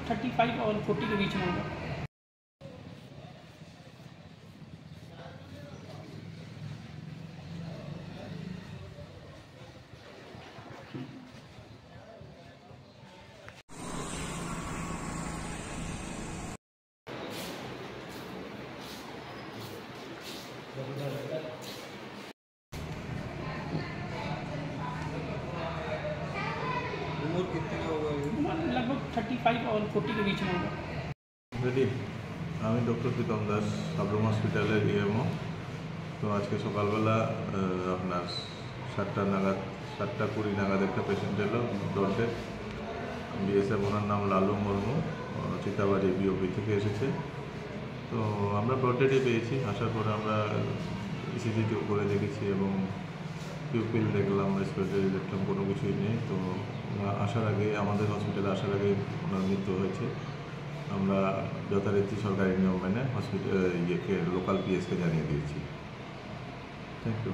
35 और 40 के बीच में होगा। उम्र कितनी होगा? लगभग 35 और 40 के बीच में होगा। রেডি আমি ডক্টর প্রীতম দাস সাবরুম হসপিটালের ইএমও। তো আজকে সকালবেলা আপনার 7:20 নাগাদ একটা পেশেন্ট এলো ব্লাড ডেথ। বিএসএফ, ওনার নাম লালু মুর্মু, চিতাবাড়ি বিওপি থেকে এসেছে। তো আমরা ব্লাড ডেটই পেয়েছি। আসার পরে আমরা ইসিজিটিও করে দেখেছি এবং পিউপিল দেখলাম, রেসপিরেটরি দেখলাম, কোনো কিছুই নেই। তো আসার আগে, আমাদের হসপিটালে আসার আগে ওনার মৃত্যু হয়েছে। আমরা যথারীতি সরকারি নিয়ম মেনে হসপিটাল লোকাল পিএসকে জানিয়ে দিয়েছি। Thank you.